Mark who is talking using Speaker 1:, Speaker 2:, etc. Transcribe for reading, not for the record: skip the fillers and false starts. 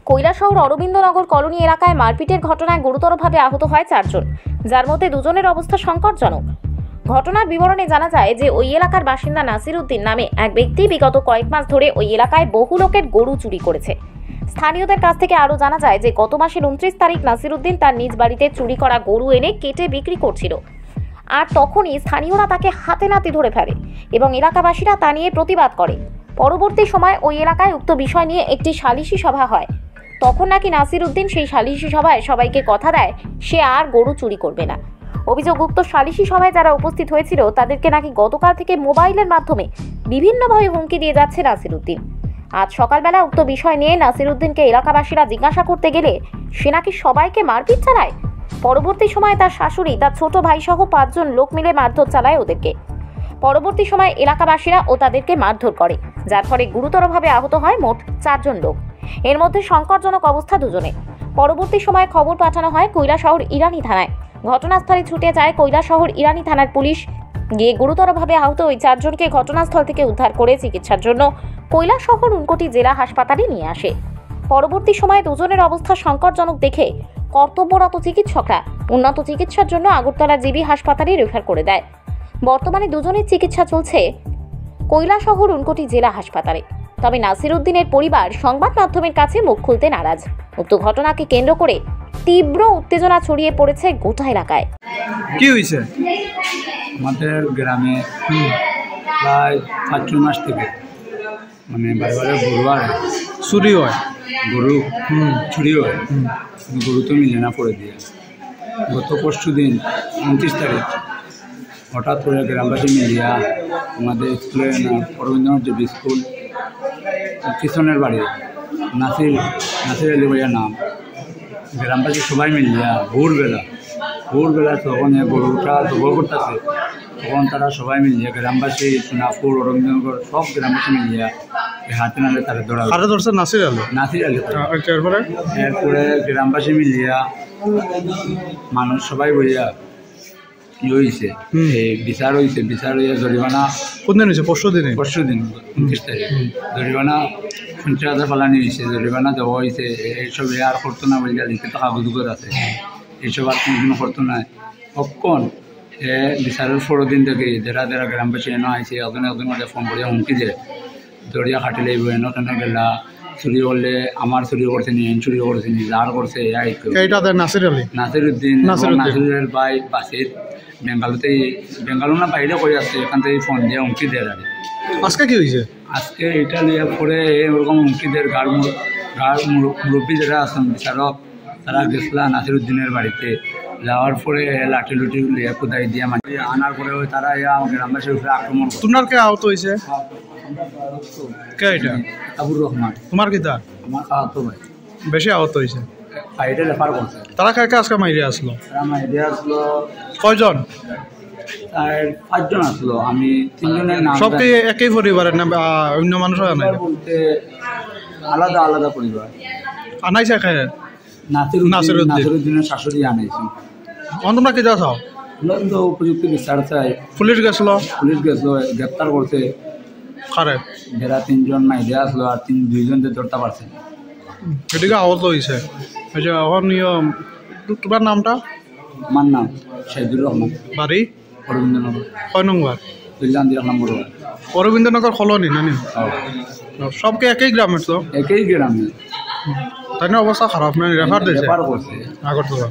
Speaker 1: Kailashahar Arabindanagar colony এলাকায় মারপিটের ঘটনায় গুরুতরভাবে আহত হয় 4 জন, যার মধ্যে 2 জনের অবস্থা সংকটজনক। ঘটনার বিবরণে জানা যায় যে ওই এলাকার বাসিন্দা নাসির উদ্দিন নামে এক ব্যক্তি বিগত কয়েক মাস ধরে ওই এলাকায় বহু লোকের গরু চুরি করেছে। স্থানীয়দের কাছ থেকে আরও জানা যায় যে গত মাসের 29 তারিখ নাসির উদ্দিন তার নিজ বাড়িতে চুরি করা গরু এনে কেটে বিক্রি করছিল, আর তখনই স্থানীয়রা তাকে হাতে নাতে ধরে ফেলে এবং এলাকাবাসীরা তা নিয়ে প্রতিবাদ করে। পরবর্তী সময় ওই এলাকায় উক্ত বিষয় নিয়ে একটি সালিশি সভা হয়। তখন নাকি নাসির উদ্দিন সেই সালিশি সভায় সবাইকে কথা দেয় সে আর গরু চুরি করবে না। অভিযোগ, উক্ত সালিশি সভায় যারা উপস্থিত হয়েছিল তাদেরকে নাকি গতকাল থেকে মোবাইলের মাধ্যমে বিভিন্নভাবে হুমকি দিয়ে যাচ্ছে নাসির উদ্দিন। আজ সকালবেলা উক্ত বিষয় নিয়ে নাসির উদ্দিনকে এলাকাবাসীরা জিজ্ঞাসা করতে গেলে সে নাকি সবাইকে মারপিট চালায়। পরবর্তী সময়ে তার শাশুড়ি, তার ছোট ভাই সহ 5 জন লোক মিলে মারধর চালায় ওদেরকে। পরবর্তী সময়ে এলাকাবাসীরা ও তাদেরকে মারধর করে, যার ফলে গুরুতরভাবে আহত হয় মোট 4 জন লোক। এর মধ্যে সংকটজনক অবস্থা 2 জনে। পরবর্তী সময়ে খবর পাঠানো হয় কৈলাসহর ইরানি থানায়। ঘটনাস্থলে ছুটে যায় কৈলাসহর ইরানি থানার পুলিশ। গিয়ে গুরুতরভাবে আহত ওই 4 জনকে ঘটনাস্থল থেকে উদ্ধার করে চিকিৎসার জন্য কৈলাসহর উনকোটি জেলা হাসপাতালে নিয়ে আসে। পরবর্তী সময়ে 2 জনের অবস্থা সংকটজনক দেখে কর্তব্যরত চিকিৎসকরা উন্নত চিকিৎসার জন্য আগরতলা জিবি হাসপাতালে রেফার করে দেয়। বর্তমানে 2 জনের চিকিৎসা চলছে কৈলাসহর উনকোটি জেলা হাসপাতালে। তবে নাসির উদ্দিনের পরিবার সংবাদ মাধ্যমের কাছে মুখ খুলতে নারাজ। উক্ত ঘটনাকে কেন্দ্র করে তীব্র উত্তেজনা ছড়িয়ে পড়েছে গোটা এলাকায়।
Speaker 2: কি হয়েছে?
Speaker 3: আমাদের গ্রামে প্রায় 5 মাস থেকে মানে বারে গরু আর
Speaker 2: চুরি হয়,
Speaker 3: গরু চুরি হয়। গরু তো মিলে না পড়ে দিয়ে গত পরশু দিন 29 তারিখ হঠাৎ করে গ্রামবাসী মিলিয়া আমাদের স্কুলে অরবিন্দনগর যে স্কুল কিশনের বাড়ি নাসির আলী ভাইয়ার নাম, গ্রামবাসী সবাই মিলিয়া ভোরবেলা তখন গরুটা জবর করতেছে, তখন তারা সবাই মিলিয়া গ্রামবাসী সোনাপুর অরবিন্দনগর সব গ্রামবাসী মিলিয়া হাতে নালে তারা
Speaker 2: ধরছে নাসির আলী।
Speaker 3: এরপরে গ্রামবাসী মিলিয়া মানুষ সবাই বলিয়া হয়েছে, বিচার হইয়া জরিমানা
Speaker 2: কোন দিন হয়েছে? পরশু দিন
Speaker 3: 29 তারিখ জরিমানা 50,000 ফালানি হয়েছে, জরিমানা দেওয়া হয়েছে। এইসব আর করতো না বলে লিখিত কাগজ আছে, এইসব আর কোনোদিনও করতো না। কখন বিচারের 4 দিন থেকে যারা গ্রামবাসী এনে আইছে একজন মধ্যে ফোন করিয়া হুমকি দেয়, দরিয়া খাটিলে এনে কেন গেলা, চুরি করলে আমার চুরি করছে নি, চুরি করছে নি, যার করছে নাসির উদ্দিন নাসিরের ভাই বাসির বেঙ্গালুরু না বাইরে করে আসছে, এখান থেকে ফোন দিয়ে হুমকি দেয়।
Speaker 2: আজকে কি হয়েছে?
Speaker 3: আজকে এটা নিয়ে পরে ওরকম হুমকি দেয়। গাড় মুরব্বী যারা আছেন বিচারক তারা গেছিলা নাসির উদ্দিনের বাড়িতে, যাওয়ার পরে লাঠি লুটি লিয়ে কোদাই দিয়ে মানে আনার পরে তারা গ্রামবাসীর উপরে আক্রমণ করে।
Speaker 2: তোমার কে আহত হয়েছে? কে এটা?
Speaker 3: আবুর রহমান।
Speaker 2: তোমার কি তা?
Speaker 3: আমার খাওয়াতো ভাই।
Speaker 2: বেশি আহত হয়েছে?
Speaker 3: বাইরে রেফার করছে।
Speaker 2: তারা কাকে আজকে মাইরে আসলো?
Speaker 3: তারা মাইরে আসলো
Speaker 2: কয়জন?
Speaker 3: 5 জন আসলো। আমি 3 জনের নাম।
Speaker 2: সব কি একই পরিবারের না অন্য মানুষ?
Speaker 3: বলতে আলাদা পরিবার।
Speaker 2: আনাইছে কে?
Speaker 3: নাসির উদ্দিনের শাশুড়ি আনাইছে।
Speaker 2: তোমরা কি যাও?
Speaker 3: তো উপযুক্ত বিচার চাই।
Speaker 2: পুলিশ গেছিল
Speaker 3: গ্রেপ্তার করতে।
Speaker 2: কারে?
Speaker 3: যারা 3 জন মাইরে আসলো আর 2 জনকে ধরতে পারছে।
Speaker 2: এদিকে আহত হয়েছে। তোমার নামটা?
Speaker 3: আমার নাম শাহিদুর রহমান।
Speaker 2: বাড়ি?
Speaker 3: অরবিন্দনগর।
Speaker 2: কয় নম্বর?
Speaker 3: 2 নম্বর।
Speaker 2: অরবিন্দনগর কলোনি নানি? সবকে একই গ্রামের? তো
Speaker 3: একই গ্রামে।
Speaker 2: তাই না? অবস্থা খারাপ না? রেফার দিয়েছে
Speaker 3: রেফার করছে
Speaker 2: আগরতলা।